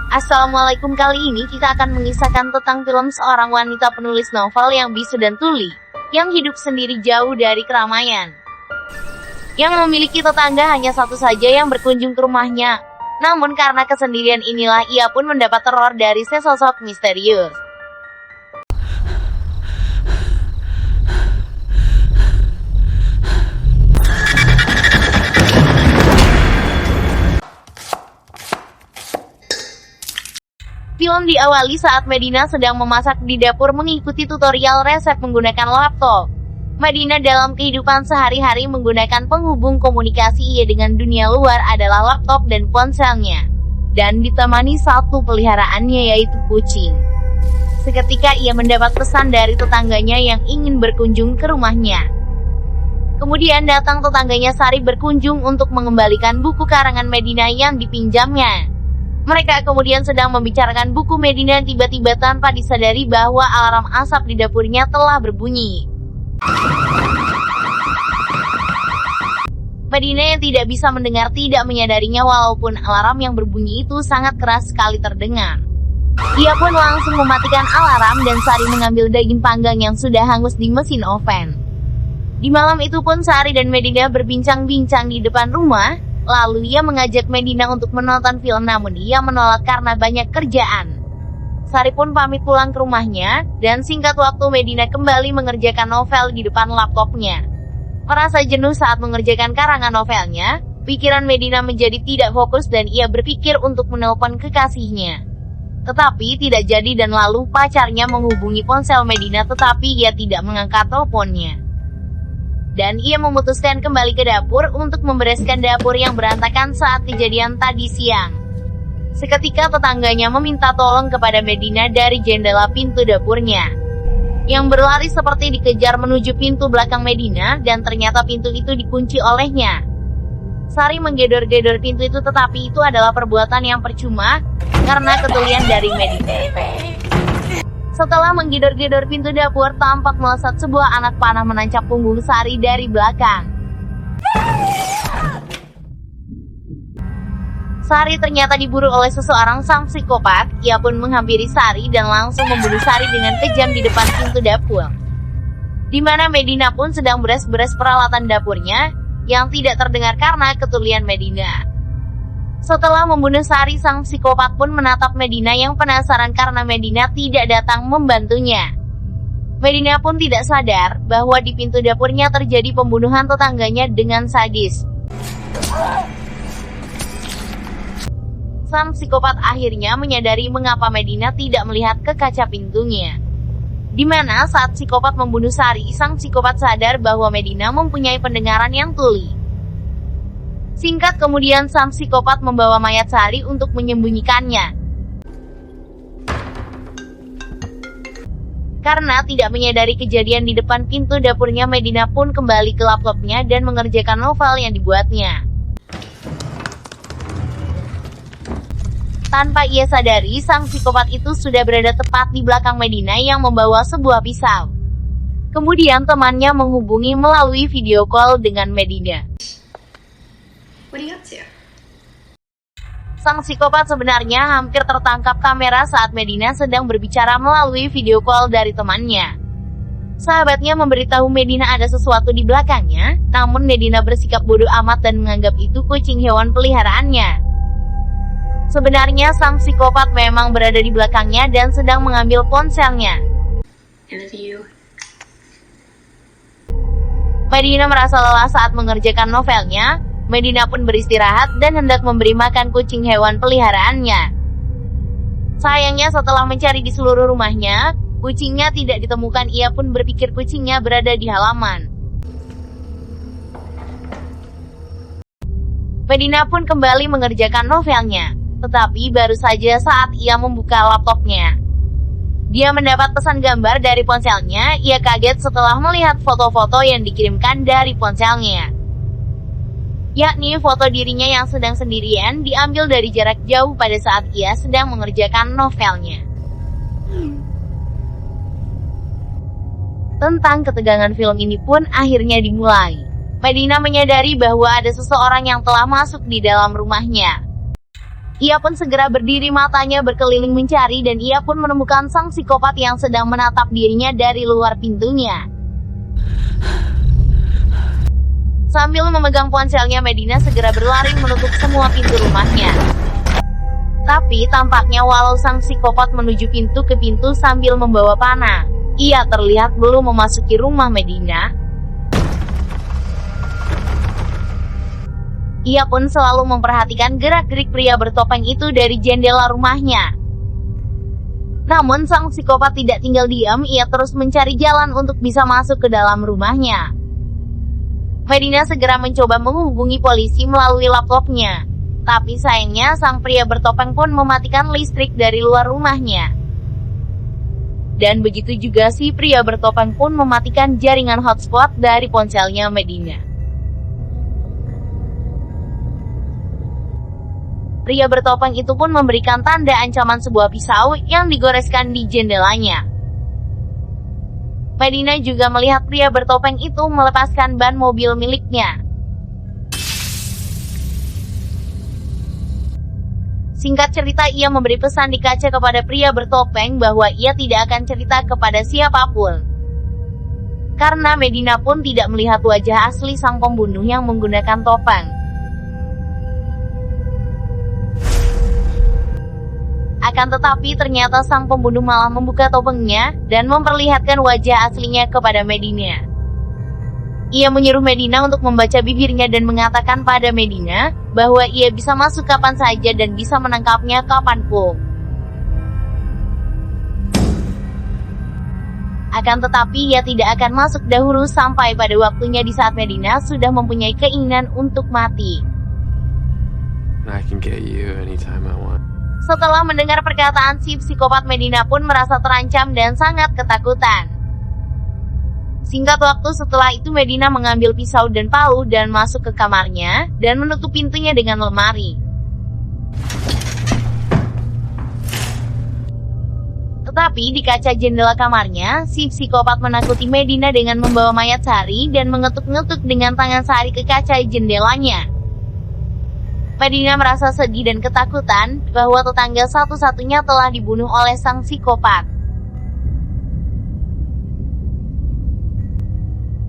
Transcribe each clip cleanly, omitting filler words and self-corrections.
Assalamualaikum, kali ini kita akan mengisahkan tentang film seorang wanita penulis novel yang bisu dan tuli, yang hidup sendiri jauh dari keramaian. Yang memiliki tetangga hanya satu saja yang berkunjung ke rumahnya. Namun karena kesendirian inilah ia pun mendapat teror dari sesosok misterius. Film diawali saat Medina sedang memasak di dapur mengikuti tutorial resep menggunakan laptop. Medina dalam kehidupan sehari-hari menggunakan penghubung komunikasi ia dengan dunia luar adalah laptop dan ponselnya. Dan ditemani satu peliharaannya yaitu kucing. Seketika ia mendapat pesan dari tetangganya yang ingin berkunjung ke rumahnya. Kemudian datang tetangganya Sari berkunjung untuk mengembalikan buku karangan Medina yang dipinjamnya. Mereka kemudian sedang membicarakan buku Medina tiba-tiba tanpa disadari bahwa alarm asap di dapurnya telah berbunyi. Medina yang tidak bisa mendengar tidak menyadarinya walaupun alarm yang berbunyi itu sangat keras sekali terdengar. Ia pun langsung mematikan alarm dan Sari mengambil daging panggang yang sudah hangus di mesin oven. Di malam itu pun Sari dan Medina berbincang-bincang di depan rumah. Lalu ia mengajak Medina untuk menonton film namun ia menolak karena banyak kerjaan. Sari pun pamit pulang ke rumahnya, dan singkat waktu Medina kembali mengerjakan novel di depan laptopnya. Merasa jenuh saat mengerjakan karangan novelnya, pikiran Medina menjadi tidak fokus dan ia berpikir untuk menelpon kekasihnya. Tetapi tidak jadi dan lalu pacarnya menghubungi ponsel Medina tetapi ia tidak mengangkat teleponnya. Dan ia memutuskan kembali ke dapur untuk membereskan dapur yang berantakan saat kejadian tadi siang. Seketika tetangganya meminta tolong kepada Medina dari jendela pintu dapurnya. Yang berlari seperti dikejar menuju pintu belakang Medina dan ternyata pintu itu dikunci olehnya. Sari menggedor-gedor pintu itu tetapi itu adalah perbuatan yang percuma karena ketulian dari Medina. Setelah menggedor-gedor pintu dapur, tampak melesat sebuah anak panah menancap punggung Sari dari belakang. Sari ternyata diburu oleh seseorang sang psikopat, ia pun menghampiri Sari dan langsung membunuh Sari dengan kejam di depan pintu dapur. Di mana Medina pun sedang beres-beres peralatan dapurnya, yang tidak terdengar karena ketulian Medina. Setelah membunuh Sari, sang psikopat pun menatap Medina yang penasaran karena Medina tidak datang membantunya. Medina pun tidak sadar bahwa di pintu dapurnya terjadi pembunuhan tetangganya dengan sadis. Sang psikopat akhirnya menyadari mengapa Medina tidak melihat ke kaca pintunya. Di mana saat psikopat membunuh Sari, sang psikopat sadar bahwa Medina mempunyai pendengaran yang tuli. Singkat kemudian sang psikopat membawa mayat Sari untuk menyembunyikannya. Karena tidak menyadari kejadian di depan pintu dapurnya, Medina pun kembali ke laptopnya dan mengerjakan novel yang dibuatnya. Tanpa ia sadari, sang psikopat itu sudah berada tepat di belakang Medina yang membawa sebuah pisau. Kemudian temannya menghubungi melalui video call dengan Medina. What are you up to? Sang psikopat sebenarnya hampir tertangkap kamera saat Medina sedang berbicara melalui video call dari temannya. Sahabatnya memberitahu Medina ada sesuatu di belakangnya, namun Medina bersikap bodoh amat dan menganggap itu kucing hewan peliharaannya. Sebenarnya sang psikopat memang berada di belakangnya dan sedang mengambil ponselnya. And if you... Medina merasa lelah saat mengerjakan novelnya. Medina pun beristirahat dan hendak memberi makan kucing hewan peliharaannya. Sayangnya setelah mencari di seluruh rumahnya, kucingnya tidak ditemukan. Ia pun berpikir kucingnya berada di halaman. Medina pun kembali mengerjakan novelnya, tetapi baru saja saat ia membuka laptopnya. Dia mendapat pesan gambar dari ponselnya. Ia kaget setelah melihat foto-foto yang dikirimkan dari ponselnya. Yakni foto dirinya yang sedang sendirian diambil dari jarak jauh pada saat ia sedang mengerjakan novelnya. Tentang ketegangan film ini pun akhirnya dimulai. Medina menyadari bahwa ada seseorang yang telah masuk di dalam rumahnya. Ia pun segera berdiri, matanya berkeliling mencari, dan ia pun menemukan sang psikopat yang sedang menatap dirinya dari luar pintunya. Sambil memegang ponselnya, Medina segera berlari menutup semua pintu rumahnya. Tapi tampaknya walau sang psikopat menuju pintu ke pintu sambil membawa panah, ia terlihat belum memasuki rumah Medina. Ia pun selalu memperhatikan gerak-gerik pria bertopeng itu dari jendela rumahnya. Namun sang psikopat tidak tinggal diam, ia terus mencari jalan untuk bisa masuk ke dalam rumahnya. Medina segera mencoba menghubungi polisi melalui laptopnya. Tapi sayangnya sang pria bertopeng pun mematikan listrik dari luar rumahnya. Dan begitu juga si pria bertopeng pun mematikan jaringan hotspot dari ponselnya Medina. Pria bertopeng itu pun memberikan tanda ancaman sebuah pisau yang digoreskan di jendelanya. Medina juga melihat pria bertopeng itu melepaskan ban mobil miliknya. Singkat cerita, ia memberi pesan di kaca kepada pria bertopeng bahwa ia tidak akan cerita kepada siapapun. Karena Medina pun tidak melihat wajah asli sang pembunuh yang menggunakan topeng. Akan tetapi ternyata sang pembunuh malah membuka topengnya dan memperlihatkan wajah aslinya kepada Medina. Ia menyuruh Medina untuk membaca bibirnya dan mengatakan pada Medina bahwa ia bisa masuk kapan saja dan bisa menangkapnya kapanpun. Akan tetapi ia tidak akan masuk dahulu sampai pada waktunya di saat Medina sudah mempunyai keinginan untuk mati. I can get you anytime I want. Setelah mendengar perkataan si psikopat, Medina pun merasa terancam dan sangat ketakutan. Singkat waktu setelah itu, Medina mengambil pisau dan palu dan masuk ke kamarnya, dan menutup pintunya dengan lemari. Tetapi di kaca jendela kamarnya, si psikopat menakuti Medina dengan membawa mayat Sari dan mengetuk-ngetuk dengan tangan Sari ke kaca jendelanya. Medina merasa sedih dan ketakutan bahwa tetangga satu-satunya telah dibunuh oleh sang psikopat.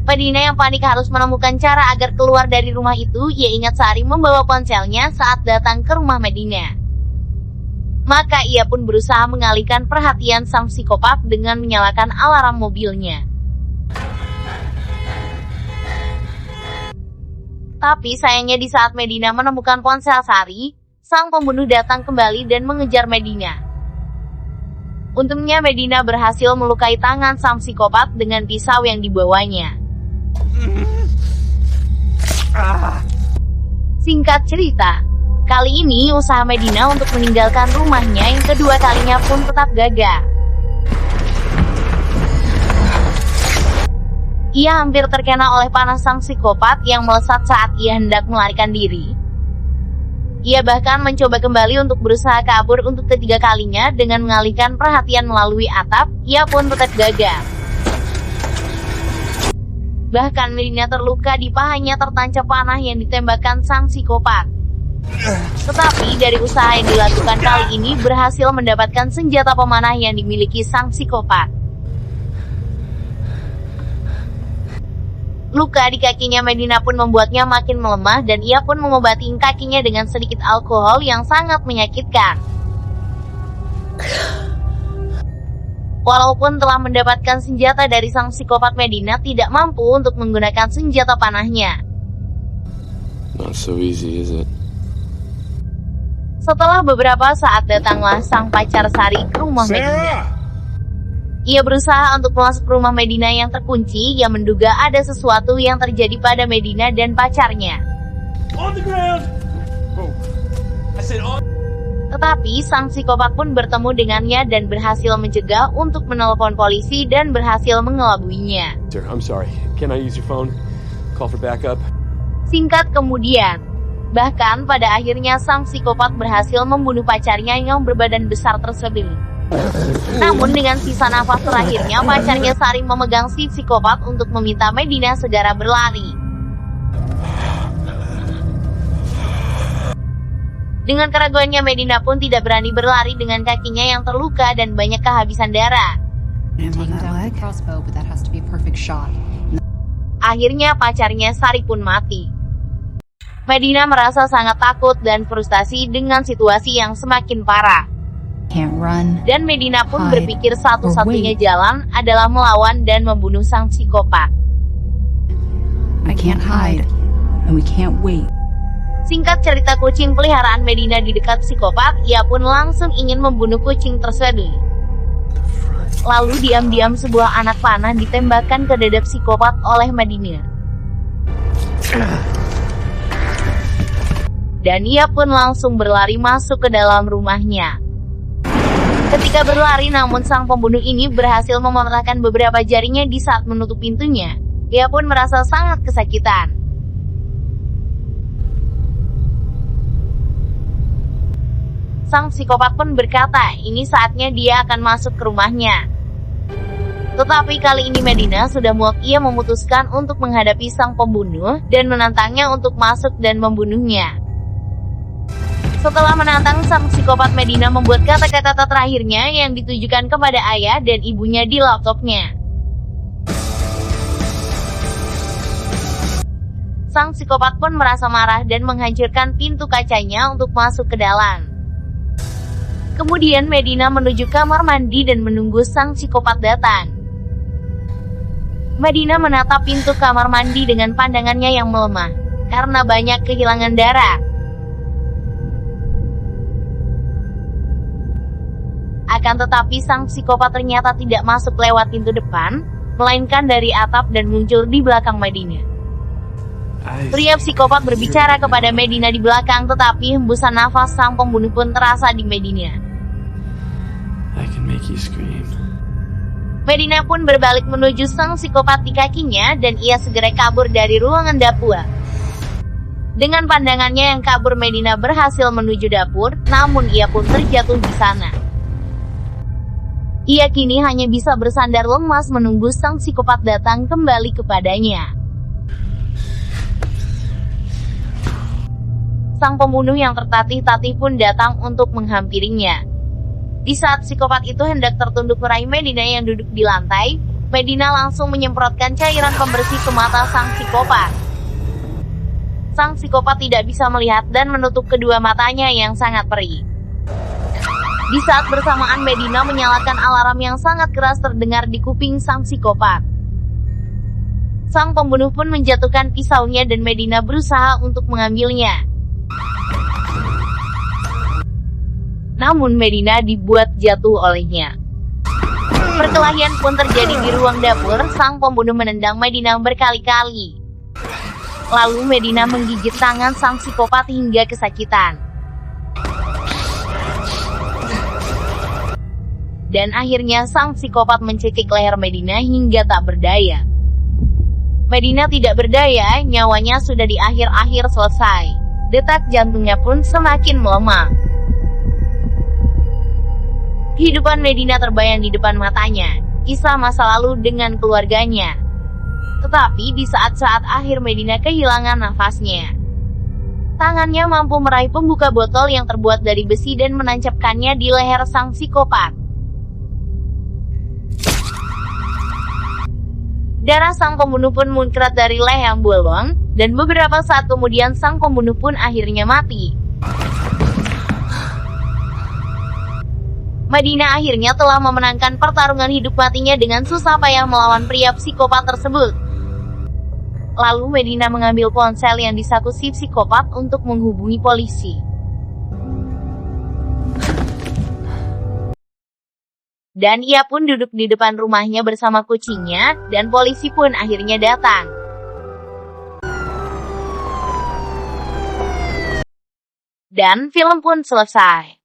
Medina yang panik harus menemukan cara agar keluar dari rumah itu. Ia ingat Sari membawa ponselnya saat datang ke rumah Medina. Maka ia pun berusaha mengalihkan perhatian sang psikopat dengan menyalakan alarm mobilnya. Tapi sayangnya di saat Medina menemukan ponsel Sari, sang pembunuh datang kembali dan mengejar Medina. Untungnya Medina berhasil melukai tangan sang psikopat dengan pisau yang dibawanya. Singkat cerita, kali ini usaha Medina untuk meninggalkan rumahnya yang kedua kalinya pun tetap gagal. Ia hampir terkena oleh panah sang psikopat yang melesat saat ia hendak melarikan diri. Ia bahkan mencoba kembali untuk berusaha kabur untuk ketiga kalinya dengan mengalihkan perhatian melalui atap. Ia pun tetap gagal. Bahkan Medina terluka di pahanya tertancap panah yang ditembakkan sang psikopat. Tetapi dari usaha yang dilakukan kali ini berhasil mendapatkan senjata pemanah yang dimiliki sang psikopat. Luka di kakinya Medina pun membuatnya makin melemah dan ia pun mengobati kakinya dengan sedikit alkohol yang sangat menyakitkan. Walaupun telah mendapatkan senjata dari sang psikopat, Medina tidak mampu untuk menggunakan senjata panahnya. Not so easy, is it? Setelah beberapa saat datanglah sang pacar Sari ke rumah Medina. Ia berusaha untuk masuk rumah Medina yang terkunci. Ia menduga ada sesuatu yang terjadi pada Medina dan pacarnya. On the ground. Oh. I said on. Tetapi sang psikopat pun bertemu dengannya dan berhasil mencegah untuk menelepon polisi dan berhasil mengelabuinya. Sir, I'm sorry. Can I use your phone? Call for backup. Singkat kemudian, bahkan pada akhirnya sang psikopat berhasil membunuh pacarnya yang berbadan besar tersebut. Namun dengan sisa nafas terakhirnya, pacarnya saling memegang si psikopat untuk meminta Medina segera berlari. Dengan keraguannya, Medina pun tidak berani berlari dengan kakinya yang terluka dan banyak kehabisan darah. Taking down the crossbow, but that has to be a perfect shot. Akhirnya pacarnya Sari pun mati. Medina merasa sangat takut dan frustasi dengan situasi yang semakin parah. Can't run. Dan Medina pun Hide, berpikir satu-satunya or wait. jalan adalah melawan dan membunuh sang psikopat. I can't hide, and we can't wait. Singkat cerita, kucing peliharaan Medina di dekat psikopat, ia pun langsung ingin membunuh kucing tersebut. Lalu diam-diam sebuah anak panah ditembakkan ke dada psikopat oleh Medina. Dan ia pun langsung berlari masuk ke dalam rumahnya. Ketika berlari, namun sang pembunuh ini berhasil mematahkan beberapa jarinya di saat menutup pintunya. Ia pun merasa sangat kesakitan. Sang psikopat pun berkata, ini saatnya dia akan masuk ke rumahnya. Tetapi kali ini Medina sudah muak. Ia memutuskan untuk menghadapi sang pembunuh dan menantangnya untuk masuk dan membunuhnya. Setelah menantang sang psikopat, Medina membuat kata-kata terakhirnya yang ditujukan kepada ayah dan ibunya di laptopnya. Sang psikopat pun merasa marah dan menghancurkan pintu kacanya untuk masuk ke dalam. Kemudian Medina menuju kamar mandi dan menunggu sang psikopat datang. Medina menatap pintu kamar mandi dengan pandangannya yang melemah, karena banyak kehilangan darah. Akan tetapi sang psikopat ternyata tidak masuk lewat pintu depan, melainkan dari atap dan muncul di belakang Medina. Pria psikopat berbicara kepada Medina di belakang, tetapi hembusan nafas sang pembunuh pun terasa di Medina. I can make you scream. Medina pun berbalik menuju sang psikopat di kakinya dan ia segera kabur dari ruangan dapur. Dengan pandangannya yang kabur, Medina berhasil menuju dapur, namun ia pun terjatuh di sana. Ia kini hanya bisa bersandar lemas menunggu sang psikopat datang kembali kepadanya. Sang pembunuh yang tertatih-tatih pun datang untuk menghampirinya. Di saat psikopat itu hendak tertunduk meraih Medina yang duduk di lantai, Medina langsung menyemprotkan cairan pembersih ke mata sang psikopat. Sang psikopat tidak bisa melihat dan menutup kedua matanya yang sangat perih. Di saat bersamaan, Medina menyalakan alarm yang sangat keras terdengar di kuping sang psikopat. Sang pembunuh pun menjatuhkan pisaunya dan Medina berusaha untuk mengambilnya. Namun Medina dibuat jatuh olehnya. Perkelahian pun terjadi di ruang dapur. Sang pembunuh menendang Medina berkali-kali. Lalu Medina menggigit tangan sang psikopat hingga kesakitan. Dan akhirnya sang psikopat mencekik leher Medina hingga tak berdaya. Medina tidak berdaya, nyawanya sudah di akhir-akhir selesai. Detak jantungnya pun semakin melemah. Kehidupan Medina terbayang di depan matanya, kisah masa lalu dengan keluarganya. Tetapi di saat-saat akhir Medina kehilangan nafasnya. Tangannya mampu meraih pembuka botol yang terbuat dari besi dan menancapkannya di leher sang psikopat. Darah sang pembunuh pun muncrat dari leher bolong, dan beberapa saat kemudian sang pembunuh pun akhirnya mati. Medina akhirnya telah memenangkan pertarungan hidup matinya dengan susah payah melawan pria psikopat tersebut. Lalu Medina mengambil ponsel yang di saku si psikopat untuk menghubungi polisi. Dan ia pun duduk di depan rumahnya bersama kucingnya, dan polisi pun akhirnya datang. Dan film pun selesai.